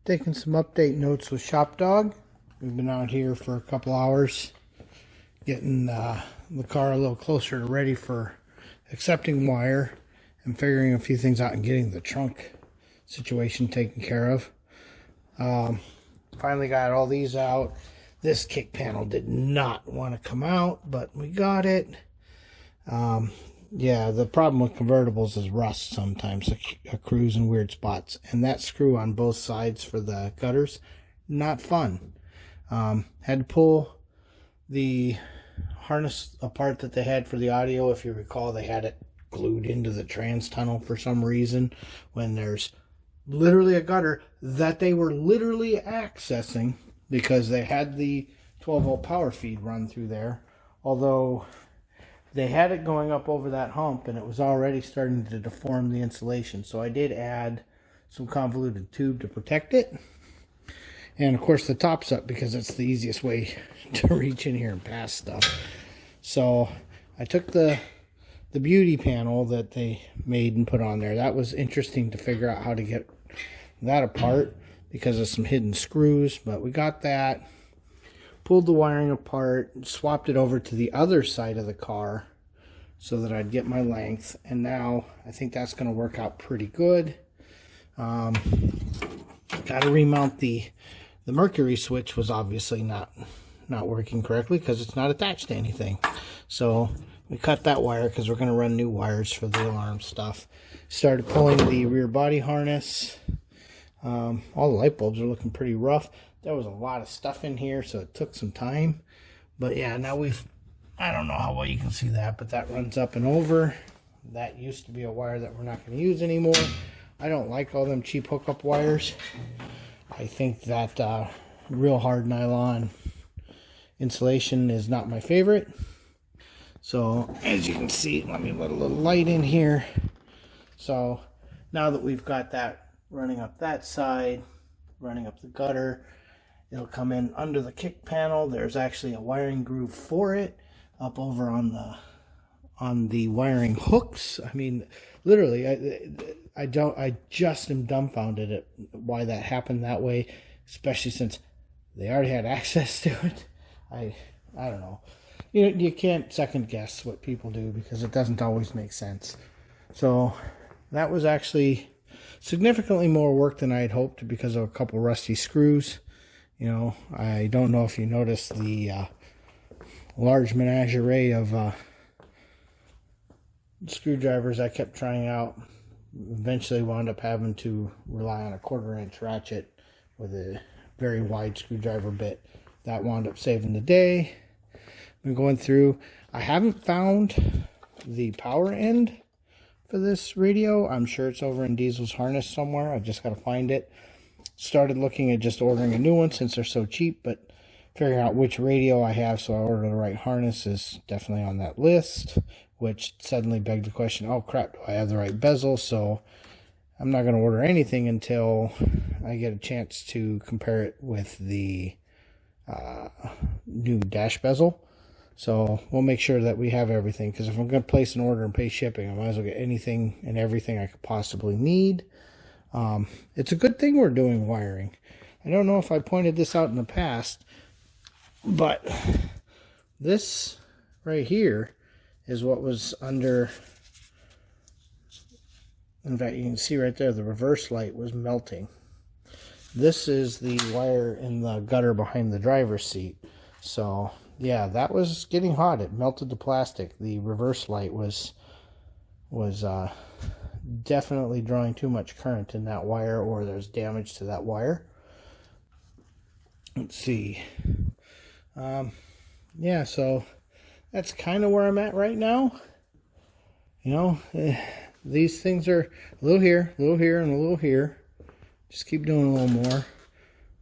Taking some update notes with ShopDog. We've been out here for a couple hours getting the car a little closer to ready for accepting wire and figuring a few things out and getting the trunk situation taken care of. Finally got all these out. This kick panel did not want to come out, but we got it. Yeah, the problem with convertibles is rust sometimes accrues in weird spots, and that screw on both sides for the gutters, not fun. Had to pull the harness apart that they had for the audio. If you recall, they had it glued into the trans tunnel for some reason when there's literally a gutter that they were literally accessing because they had the 12-volt power feed run through there, although they had it going up over that hump and it was already starting to deform the insulation. So I did add some convoluted tube to protect it. And of course the top's up because it's the easiest way to reach in here and pass stuff. So I took the beauty panel that they made and put on there. That was interesting to figure out how to get that apart because of some hidden screws, but we got that. Pulled the wiring apart, swapped it over to the other side of the car so that I'd get my length, and now I think that's going to work out pretty good. Got to remount the mercury switch. Was obviously not working correctly because it's not attached to anything. So we cut that wire because we're going to run new wires for the alarm stuff. Started pulling the rear body harness. All the light bulbs are looking pretty rough. There was a lot of stuff in here, so it took some time. But yeah, now I don't know how well you can see that, but that runs up and over. That used to be a wire that we're not going to use anymore. I don't like all them cheap hookup wires. I think that real hard nylon insulation is not my favorite. So as you can see, let me let a little light in here. So now that we've got that running up that side, running up the gutter, it'll come in under the kick panel. There's actually a wiring groove for it up over on the wiring hooks. I mean, literally, I just am dumbfounded at why that happened that way, especially since they already had access to it. I don't know. You can't second guess what people do because it doesn't always make sense. So that was actually significantly more work than I had hoped because of a couple rusty screws. You know, I don't know if you noticed the large menagerie of screwdrivers I kept trying out. Eventually wound up having to rely on a 1/4-inch ratchet with a very wide screwdriver bit. That wound up saving the day. Been going through. I haven't found the power end for this radio. I'm sure it's over in Diesel's harness somewhere. I just got to find it. Started looking at just ordering a new one since they're so cheap, but figuring out which radio I have so I order the right harness is definitely on that list, which suddenly begged the question, oh crap, do I have the right bezel? So I'm not going to order anything until I get a chance to compare it with the new dash bezel. So we'll make sure that we have everything, because if I'm going to place an order and pay shipping, I might as well get anything and everything I could possibly need. It's a good thing we're doing wiring. I don't know if I pointed this out in the past, but this right here is what was under. In fact, you can see right there the reverse light was melting. This is the wire in the gutter behind the driver's seat. So yeah, that was getting hot. It melted the plastic. The reverse light was definitely drawing too much current in that wire, or there's damage to that wire. Let's see. Yeah, so that's kind of where I'm at right now. You know, these things are a little here, and a little here. Just keep doing a little more.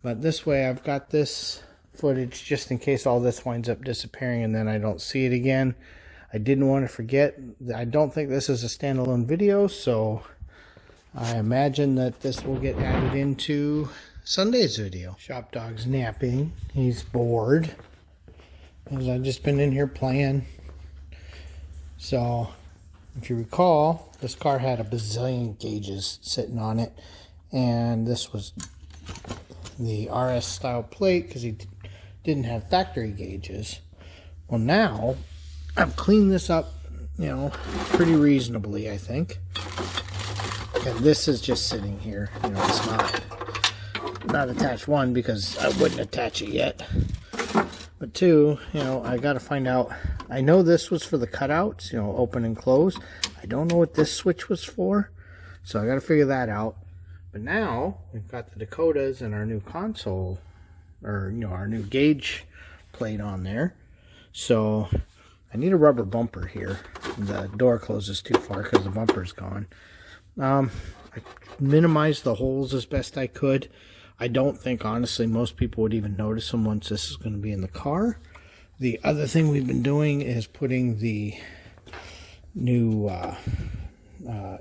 But this way I've got this footage just in case all this winds up disappearing and then I don't see it again. I didn't want to forget. I don't think this is a standalone video, so I imagine that this will get added into Sunday's video. ShopDog's napping. He's bored because I've just been in here playing. So if you recall, this car had a bazillion gauges sitting on it, and this was the RS style plate because he didn't have factory gauges. Well, now I've cleaned this up, pretty reasonably, I think. And this is just sitting here. It's not attached, one, because I wouldn't attach it yet. But two, I got to find out. I know this was for the cutouts, open and close. I don't know what this switch was for, so I got to figure that out. But now we've got the Dakotas and our new console, or our new gauge plate on there. So I need a rubber bumper here. The door closes too far because the bumper's gone. I minimized the holes as best I could. I don't think, honestly, most people would even notice them once this is going to be in the car. The other thing we've been doing is putting the new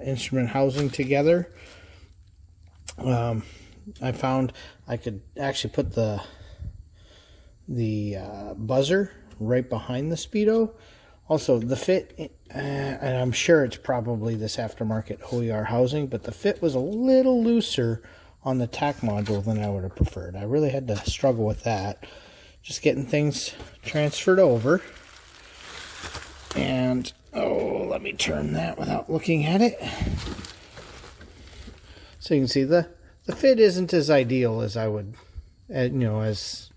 instrument housing together. I found I could actually put the buzzer right behind the Speedo. Also, the fit, and I'm sure it's probably this aftermarket OER housing, but the fit was a little looser on the TAC module than I would have preferred. I really had to struggle with that. Just getting things transferred over. And, let me turn that without looking at it. So you can see the fit isn't as ideal as I would, as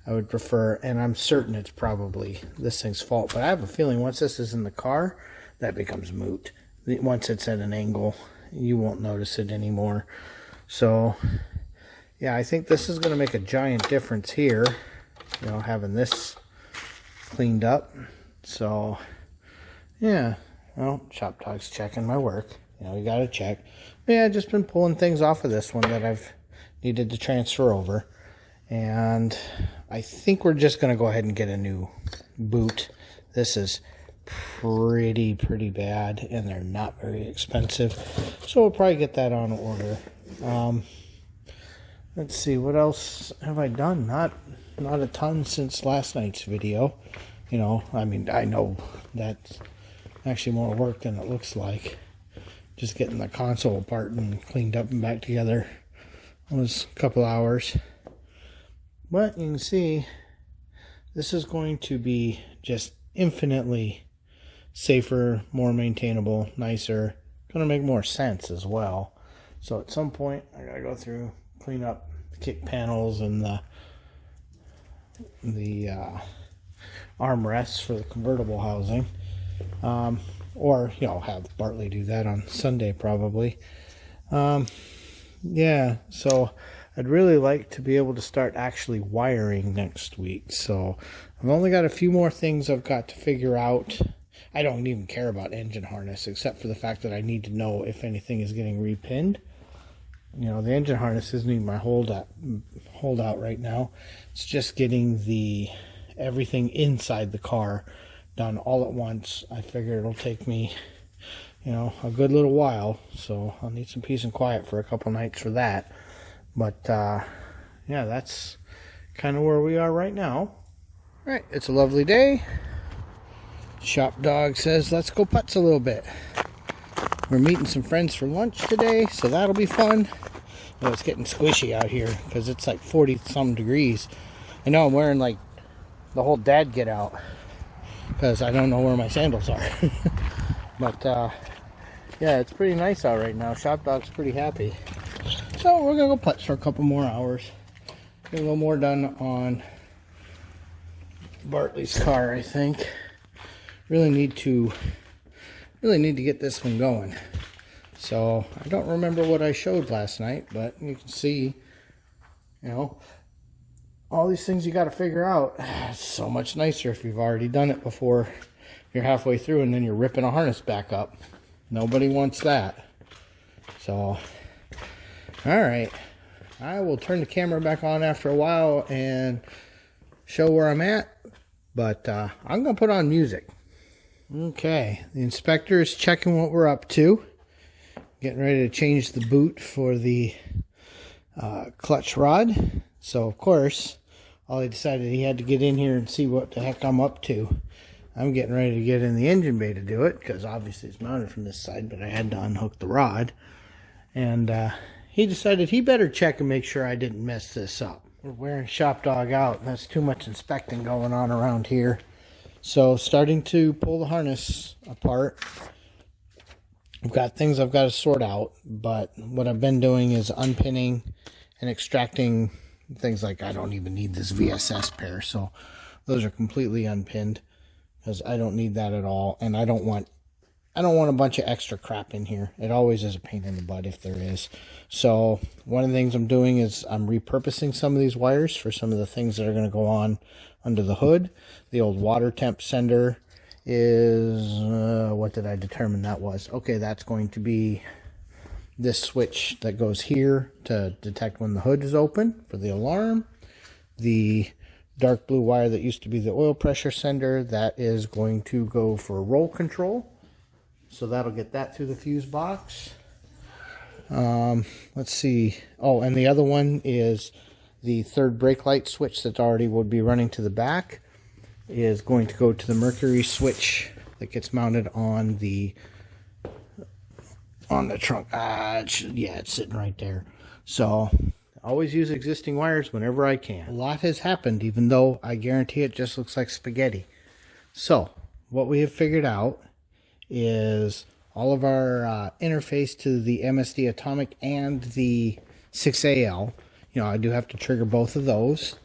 I would prefer. And I'm certain it's probably this thing's fault. But I have a feeling once this is in the car, that becomes moot. Once it's at an angle, you won't notice it anymore. So, yeah, I think this is going to make a giant difference here, having this cleaned up. So, yeah, well, ShopDog's checking my work. You got to check. But yeah, I've just been pulling things off of this one that I've needed to transfer over. And I think we're just going to go ahead and get a new boot. This is pretty bad, and they're not very expensive. So we'll probably get that on order. Let's see, what else have I done? Not a ton since last night's video. I know that's actually more work than it looks like. Just getting the console apart and cleaned up and back together was a couple hours. But you can see this is going to be just infinitely safer, more maintainable, nicer. Going to make more sense as well. So at some point, I gotta go through, clean up the kick panels and the armrests for the convertible housing. Or, have Bartley do that on Sunday probably. Yeah, so I'd really like to be able to start actually wiring next week. So I've only got a few more things I've got to figure out. I don't even care about engine harness, except for the fact that I need to know if anything is getting repinned. The engine harness isn't even my holdout right now. It's just getting everything inside the car done all at once. I figure it'll take me, a good little while. So I'll need some peace and quiet for a couple nights for that. But, yeah, that's kind of where we are right now. All right, it's a lovely day. ShopDog says, let's go putz a little bit. We're meeting some friends for lunch today, so that'll be fun. It's getting squishy out here because it's like 40-some degrees. I know I'm wearing like the whole dad get out because I don't know where my sandals are. But, yeah, it's pretty nice out right now. ShopDog's pretty happy. So we're going to go putz for a couple more hours. Get a little more done on Bartley's car, I think. Really need to get this one going. So I don't remember what I showed last night, but you can see, all these things you got to figure out. It's so much nicer if you've already done it before you're halfway through and then you're ripping a harness back up. Nobody wants that. So, all right. I will turn the camera back on after a while and show where I'm at. But I'm going to put on music. Okay, the inspector is checking what we're up to. Getting ready to change the boot for the clutch rod. So, of course, Ollie decided he had to get in here and see what the heck I'm up to. I'm getting ready to get in the engine bay to do it, because obviously it's mounted from this side, but I had to unhook the rod. And, he decided he better check and make sure I didn't mess this up. We're wearing ShopDog out, and that's too much inspecting going on around here. So starting to pull the harness apart. I've got things I've got to sort out, but what I've been doing is unpinning and extracting things like I don't even need this VSS pair, so those are completely unpinned because I don't need that at all, and I don't want a bunch of extra crap in here. It always is a pain in the butt if there is. So one of the things I'm doing is I'm repurposing some of these wires for some of the things that are going to go on under the hood. The old water temp sender is, what did I determine that was? Okay, that's going to be this switch that goes here to detect when the hood is open for the alarm. The dark blue wire that used to be the oil pressure sender, that is going to go for roll control. So that'll get that through the fuse box. Let's see. Oh, and the other one is the third brake light switch that already would be running to the back is going to go to the mercury switch that gets mounted on the trunk. Yeah, it's sitting right there. So I always use existing wires whenever I can. A lot has happened, even though I guarantee it just looks like spaghetti. So what we have figured out is all of our interface to the MSD Atomic and the 6AL. You know, I do have to trigger both of those,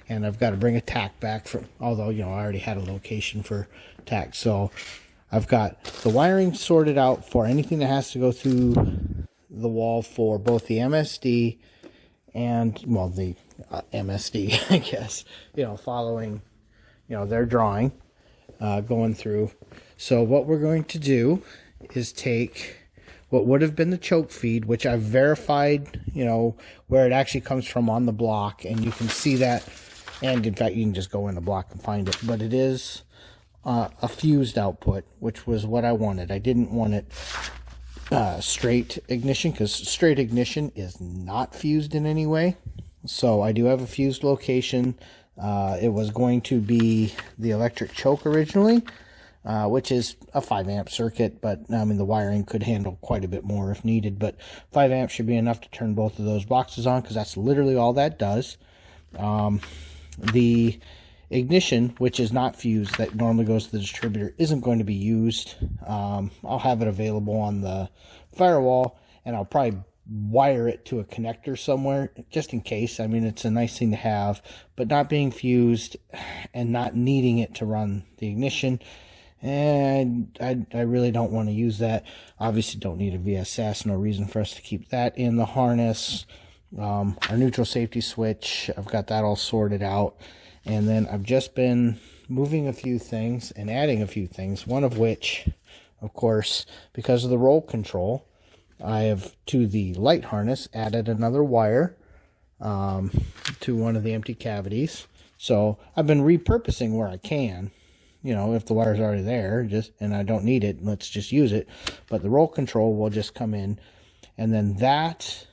and I've got to bring a tack back from, although, you know, I already had a location for tack. So I've got the wiring sorted out for anything that has to go through the wall for both the MSD and, well, the MSD, I guess, you know, following, you know, their drawing, going through. So what we're going to do is take what would have been the choke feed, which I've verified, you know, where it actually comes from on the block, and you can see that, and in fact you can just go in the block and find it, but it is a fused output, which was what I wanted. I didn't want it straight ignition, because straight ignition is not fused in any way. So I do have a fused location. It was going to be the electric choke originally, which is a 5 amp circuit, but I mean the wiring could handle quite a bit more if needed, but 5 amps should be enough to turn both of those boxes on, because that's literally all that does. The ignition, which is not fused, that normally goes to the distributor, isn't going to be used. I'll have it available on the firewall, and I'll probably wire it to a connector somewhere just in case. I mean, it's a nice thing to have, but not being fused and not needing it to run the ignition, and I really don't want to use that. Obviously don't need a VSS, no reason for us to keep that in the harness. Our neutral safety switch, I've got that all sorted out, and then I've just been moving a few things and adding a few things, one of which, of course, because of the roll control, I have, to the light harness, added another wire to one of the empty cavities. So I've been repurposing where I can. You know, if the wire's already there, and I don't need it, let's just use it. But the roll control will just come in, and then that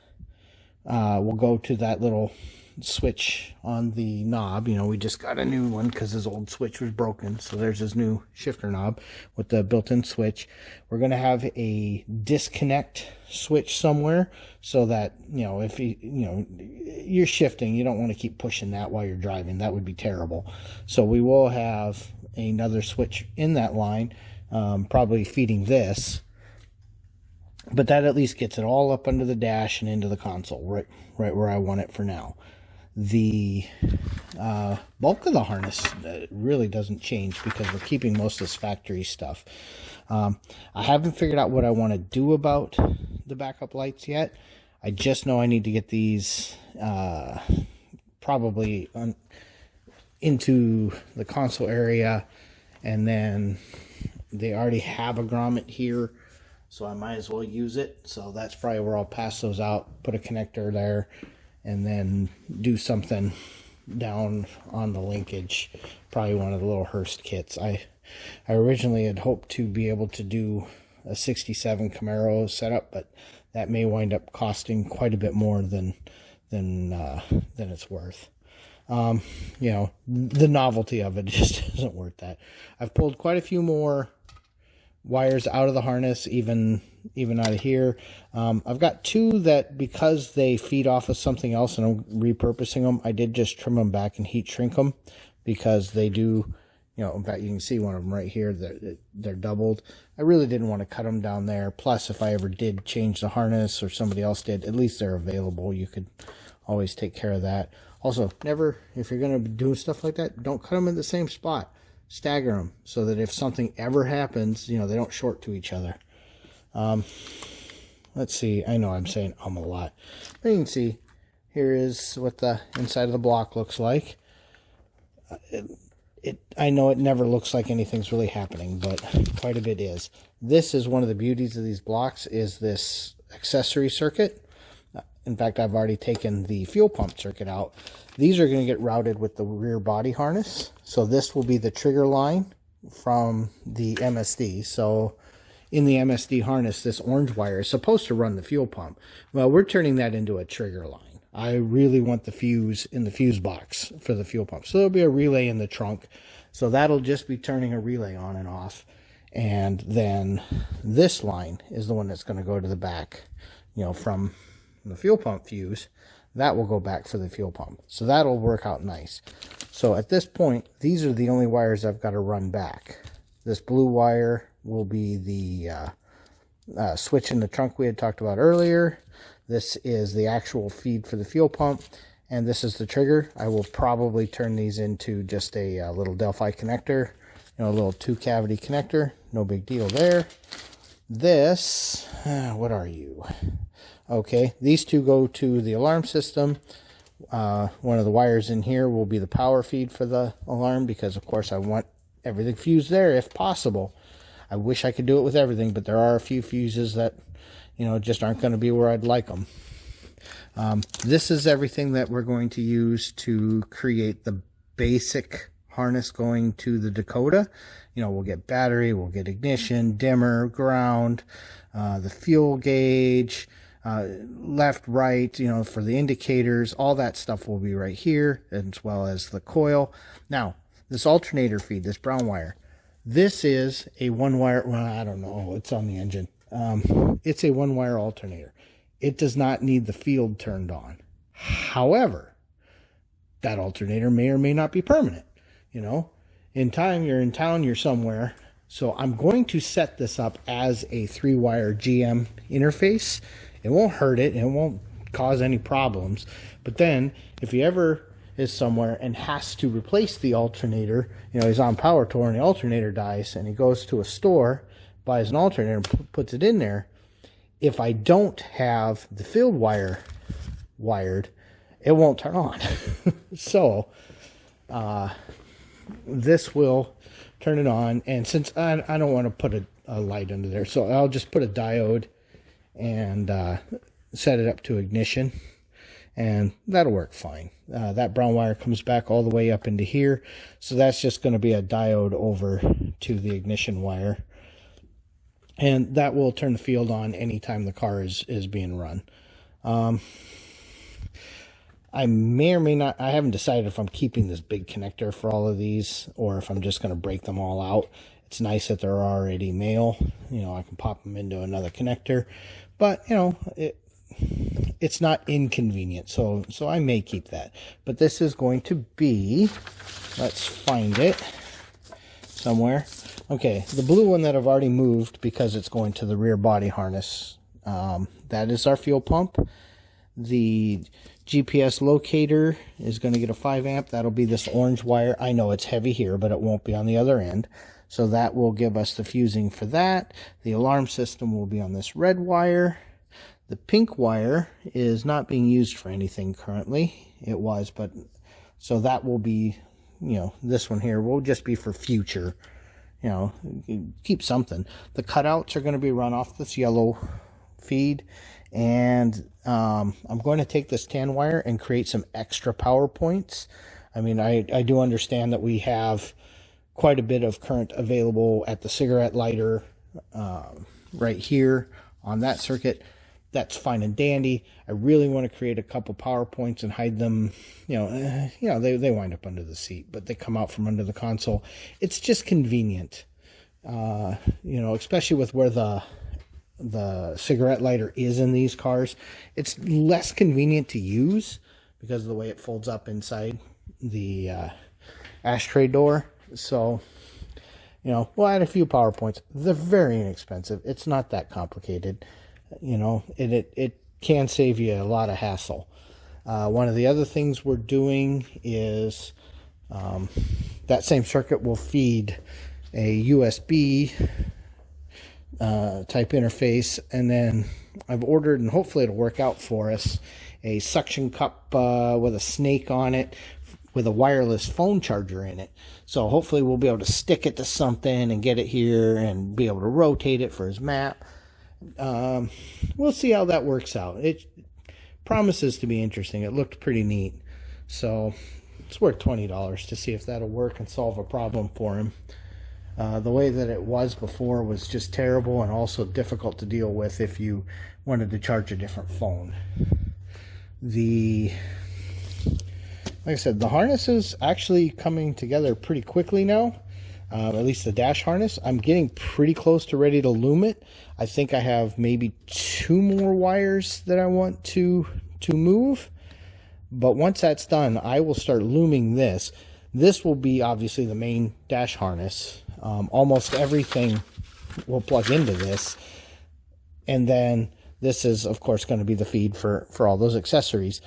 will go to that little switch on the knob. You know, we just got a new one because his old switch was broken, so there's his new shifter knob with the built-in switch. We're going to have a disconnect switch somewhere, so that, you know, if you're shifting, you don't want to keep pushing that while you're driving. That would be terrible. So we will have another switch in that line, probably feeding this, but that at least gets it all up under the dash and into the console, right where I want it for now. The bulk of the harness really doesn't change because we're keeping most of this factory stuff. I haven't figured out what I want to do about the backup lights yet. I just know I need to get these probably into the console area, and then they already have a grommet here, so I might as well use it. So that's probably where I'll pass those out, put a connector there, and then do something down on the linkage, probably one of the little Hearst kits. I originally had hoped to be able to do a 67 Camaro setup, but that may wind up costing quite a bit more than it's worth. You know, the novelty of it just isn't worth that. I've pulled quite a few more wires out of the harness, even out of here. I've got two that, because they feed off of something else and I'm repurposing them, I did just trim them back and heat shrink them, because they do, in fact, you can see one of them right here, they're doubled. I really didn't want to cut them down there. Plus, if I ever did change the harness or somebody else did, at least they're available. You could always take care of that. Also, never, if you're going to do stuff like that, don't cut them in the same spot. Stagger them so that if something ever happens, they don't short to each other. Let's see. I know I'm saying a lot. But you can see, here is what the inside of the block looks like. I know it never looks like anything's really happening, but quite a bit is. This is one of the beauties of these blocks, is this accessory circuit. In fact, I've already taken the fuel pump circuit out. These are going to get routed with the rear body harness. So this will be the trigger line from the MSD. So in the MSD harness, this orange wire is supposed to run the fuel pump. Well, we're turning that into a trigger line. I really want the fuse in the fuse box for the fuel pump. So there'll be a relay in the trunk. So that'll just be turning a relay on and off. And then this line is the one that's going to go to the back, from the fuel pump fuse. That will go back for the fuel pump. So that'll work out nice. So at this point, these are the only wires I've got to run back. This blue wire will be the switch in the trunk we had talked about earlier. This is the actual feed for the fuel pump, and this is the trigger. I will probably turn these into just a little Delphi connector, a little 2-cavity connector. No big deal there. This, what are you? Okay, these two go to the alarm system. One of the wires in here will be the power feed for the alarm, because of course I want everything fused there if possible. I wish I could do it with everything, but there are a few fuses that just aren't going to be where I'd like them. This is everything that we're going to use to create the basic harness going to the Dakota. We'll get battery, we'll get ignition, dimmer, ground, the fuel gauge, left, right, for the indicators. All that stuff will be right here, as well as the coil. Now, this alternator feed, this brown wire, this is a one-wire, well, I don't know, it's on the engine. It's a one-wire alternator. It does not need the field turned on. However, that alternator may or may not be permanent. In time, you're in town, you're somewhere. So I'm going to set this up as a 3-wire GM interface. It won't hurt it, and it won't cause any problems. But then, if he ever is somewhere and has to replace the alternator, he's on power tour and the alternator dies, and he goes to a store, buys an alternator and puts it in there. If I don't have the field wire wired, it won't turn on. So this will turn it on, and since I don't want to put a light under there, so I'll just put a diode and set it up to ignition, and that'll work fine. That brown wire comes back all the way up into here, so that's just going to be a diode over to the ignition wire. And that will turn the field on anytime the car is being run. I may or may not, I haven't decided if I'm keeping this big connector for all of these, or if I'm just going to break them all out. It's nice that they're already male. I can pop them into another connector. But, it's not inconvenient. So I may keep that. But this is going to be, let's find it somewhere. Okay, the blue one that I've already moved because it's going to the rear body harness, that is our fuel pump. The GPS locator is going to get a 5 amp. That'll be this orange wire. I know it's heavy here, but it won't be on the other end. So that will give us the fusing for that. The alarm system will be on this red wire. The pink wire is not being used for anything currently. It was, but so that will be, this one here will just be for future. Keep something. The cutouts are going to be run off this yellow feed, and I'm going to take this tan wire and create some extra power points. I mean, I do understand that we have quite a bit of current available at the cigarette lighter right here on that circuit. That's fine and dandy. I really want to create a couple power points and hide them. They wind up under the seat, but they come out from under the console. It's just convenient. You know, especially with where the cigarette lighter is in these cars, it's less convenient to use because of the way it folds up inside the ashtray door. So, you know, we'll add a few power points. They're very inexpensive. It's not that complicated. You know, it can save you a lot of hassle. One of the other things we're doing is that same circuit will feed a USB type interface, and then I've ordered, and hopefully it'll work out for us, a suction cup with a snake on it with a wireless phone charger in it. So hopefully we'll be able to stick it to something and get it here and be able to rotate it for his map. We'll see how that works out. It promises to be interesting. It looked pretty neat. So it's worth $20 to see if that'll work and solve a problem for him. The way that it was before was just terrible and also difficult to deal with if you wanted to charge a different phone. Like I said, the harness is actually coming together pretty quickly now. At least the dash harness. I'm getting pretty close to ready to loom it. I think I have maybe 2 more wires that I want to move. But once that's done, I will start looming this. This will be obviously the main dash harness. Almost everything will plug into this. And then this is, of course, going to be the feed for all those accessories.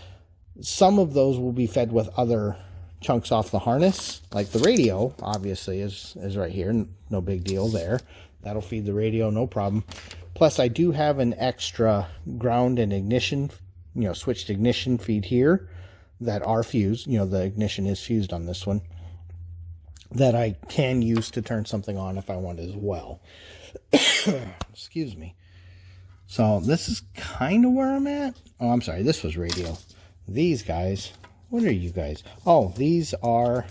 Some of those will be fed with other chunks off the harness, like the radio, obviously, is right here. No big deal there. That'll feed the radio, no problem. Plus, I do have an extra ground and ignition, you know, switched ignition feed here that are fused. You know, the ignition is fused on this one, that I can use to turn something on if I want as well. Excuse me. So this is kind of where I'm at. Oh, I'm sorry. This was radio. These guys, what are you guys? Oh, these are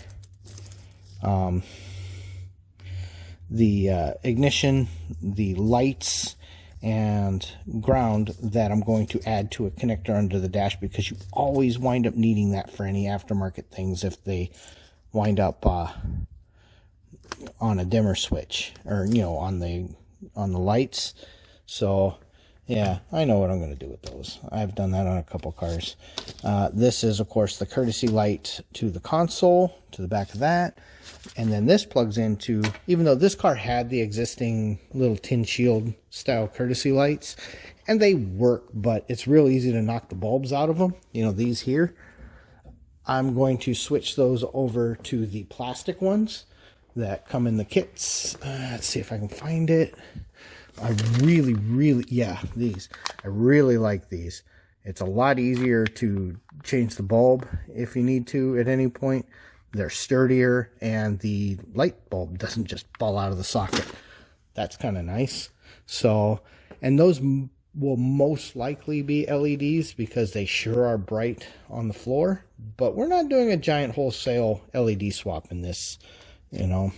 the ignition, the lights, and ground that I'm going to add to a connector under the dash, because you always wind up needing that for any aftermarket things if they wind up on a dimmer switch, or, you know, on the lights. So yeah, I know what I'm going to do with those. I've done that on a couple cars. This is, of course, the courtesy light to the console, to the back of that. And then this plugs into, even though this car had the existing little tin shield style courtesy lights, and they work, but it's real easy to knock the bulbs out of them. You know, these here. I'm going to switch those over to the plastic ones that come in the kits. Let's see if I can find it. I really, these. I really like these. It's a lot easier to change the bulb if you need to at any point. They're sturdier, and the light bulb doesn't just fall out of the socket. That's kind of nice. So, and those will most likely be LEDs because they sure are bright on the floor. But we're not doing a giant wholesale LED swap in this, you know.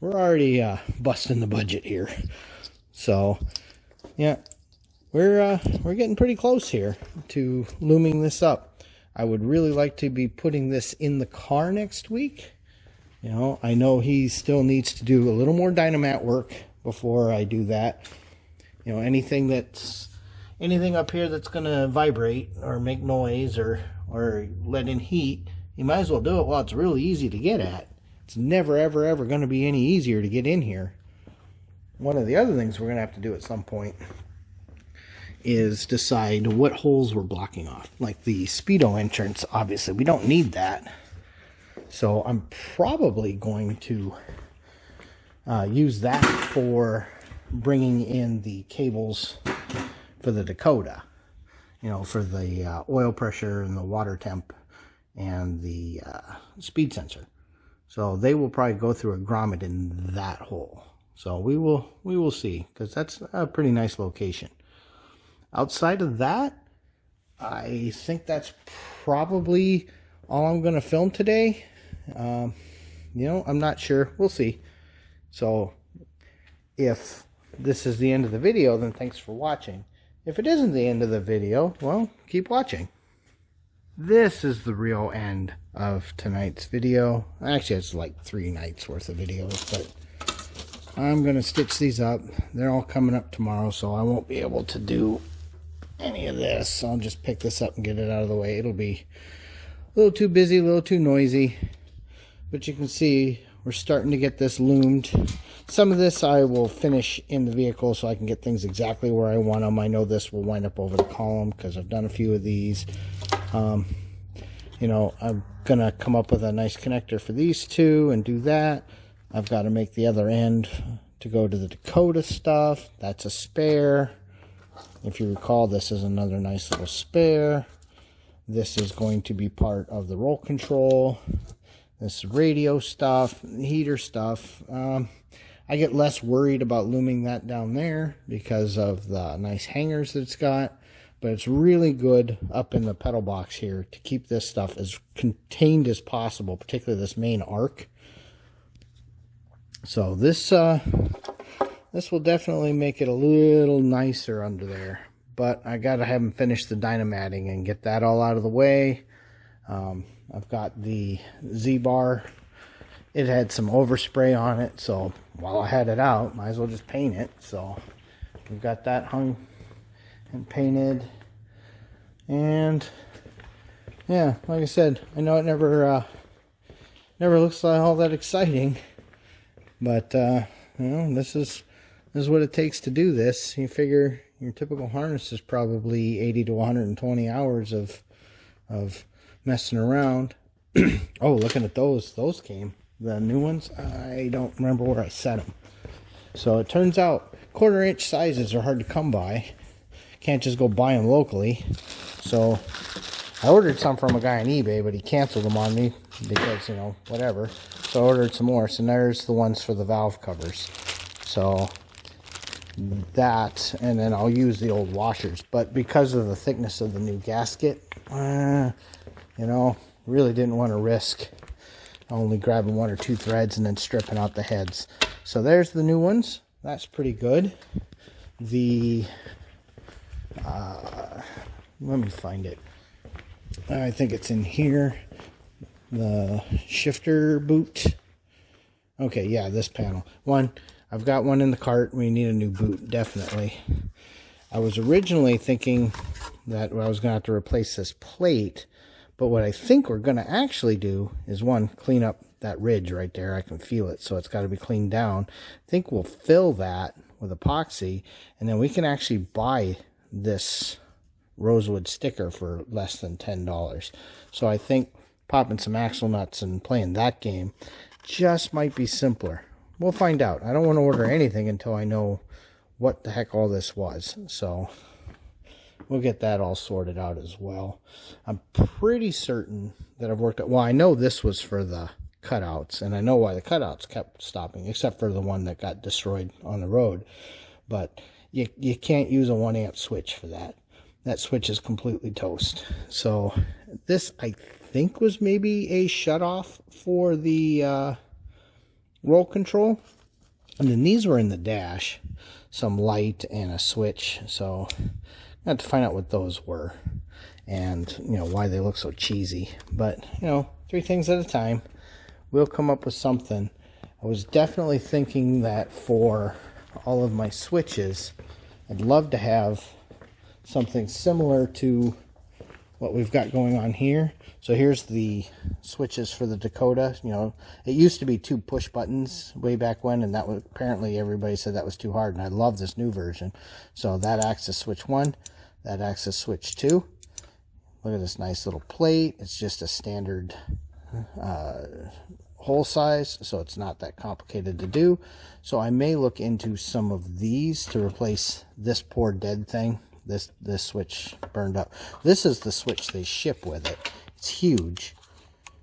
We're already busting the budget here. So, yeah, we're getting pretty close here to looming this up. I would really like to be putting this in the car next week. You know, I know he still needs to do a little more dynamat work before I do that. You know, anything up here that's going to vibrate or make noise or let in heat, you might as well do it while it's really easy to get at. It's never, ever, ever going to be any easier to get in here. One of the other things we're going to have to do at some point is decide what holes we're blocking off. Like the speedo entrance, obviously, we don't need that. So I'm probably going to use that for bringing in the cables for the Dakota. You know, for the oil pressure and the water temp and the speed sensor. So they will probably go through a grommet in that hole. So we will see, because that's a pretty nice location. Outside of that, I think that's probably all I'm going to film today. You know, I'm not sure. We'll see. So if this is the end of the video, then thanks for watching. If it isn't the end of the video, well, keep watching. This is the real end of tonight's video. Actually, it's like 3 nights worth of videos, but I'm going to stitch these up. They're all coming up tomorrow, so I won't be able to do any of this. I'll just pick this up and get it out of the way. It'll be a little too busy, a little too noisy. But you can see we're starting to get this loomed. Some of this I will finish in the vehicle so I can get things exactly where I want them. I know this will wind up over the column because I've done a few of these. You know, I'm going to come up with a nice connector for these two and do that. I've got to make the other end to go to the Dakota stuff. That's a spare. If you recall, this is another nice little spare. This is going to be part of the roll control. This radio stuff, heater stuff. I get less worried about looming that down there because of the nice hangers that it's got. But it's really good up in the pedal box here to keep this stuff as contained as possible, particularly this main arc. So this will definitely make it a little nicer under there. But I got to have them finish the dynamatting and get that all out of the way. I've got the Z-bar. It had some overspray on it, so while I had it out, might as well just paint it. So we've got that hung and painted. And yeah, like I said, I know it never looks like all that exciting, but you know, this is what it takes to do this. You figure your typical harness is probably 80 to 120 hours of messing around. Oh, looking at those came, the new ones. I don't remember where I set them. So it turns out 1/4 inch sizes are hard to come by. Can't just go buy them locally. So I ordered some from a guy on eBay, but he canceled them on me because, you know, whatever. So I ordered some more. So there's the ones for the valve covers. So that, and then I'll use the old washers. But because of the thickness of the new gasket, you know, really didn't want to risk only grabbing 1 or 2 threads and then stripping out the heads. So there's the new ones. That's pretty good. The let me find it. I think it's in here. The shifter boot. Okay, yeah, this panel. I've got one in the cart. We need a new boot, definitely. I was originally thinking that I was going to have to replace this plate, but what I think we're going to actually do is, one, clean up that ridge right there. I can feel it, so it's got to be cleaned down. I think we'll fill that with epoxy, and then we can actually buy this rosewood sticker for less than $10. So I think popping some axle nuts and playing that game just might be simpler. We'll find out. I don't want to order anything until I know what the heck all this was. So we'll get that all sorted out as well. I'm pretty certain that I've worked out. Well, I know this was for the cutouts, and I know why the cutouts kept stopping, except for the one that got destroyed on the road. But you can't use a 1 amp switch for that. That switch is completely toast. So this, I think, was maybe a shutoff for the roll control. And then these were in the dash, some light and a switch. So I have to find out what those were and, you know, why they look so cheesy. But, you know, 3 things at a time. We'll come up with something. I was definitely thinking that for all of my switches, I'd love to have something similar to what we've got going on here. So here's the switches for the Dakota. You know, it used to be 2 push buttons way back when, and that was, apparently everybody said that was too hard, and I love this new version. So that acts as switch 1, that acts as switch 2. Look at this nice little plate. It's just a standard hole size, so it's not that complicated to do. So I may look into some of these to replace this poor dead thing. This switch burned up. This is the switch they ship with it. It's huge.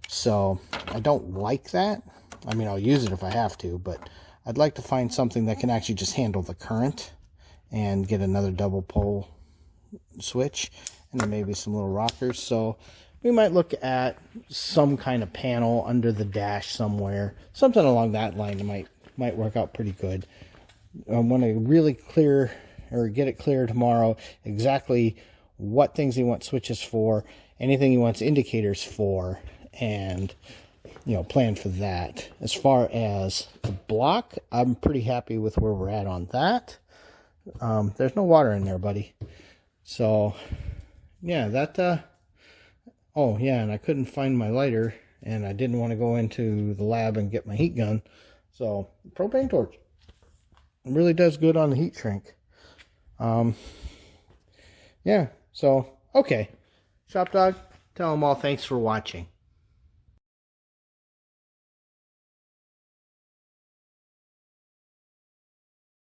So I don't like that. I mean, I'll use it if I have to, but I'd like to find something that can actually just handle the current and get another double pole switch, and then maybe some little rockers. So we might look at some kind of panel under the dash somewhere. Something along that line might work out pretty good. I want to really clear or get it clear tomorrow exactly what things he wants switches for, anything he wants indicators for, and plan for that. As far as the block, I'm pretty happy with where we're at on that. There's no water in there, buddy. So, yeah, that, oh, yeah, and I couldn't find my lighter, and I didn't want to go into the lab and get my heat gun. So, propane torch. It really does good on the heat shrink. Yeah, so, okay. Shop Dog, tell them all thanks for watching.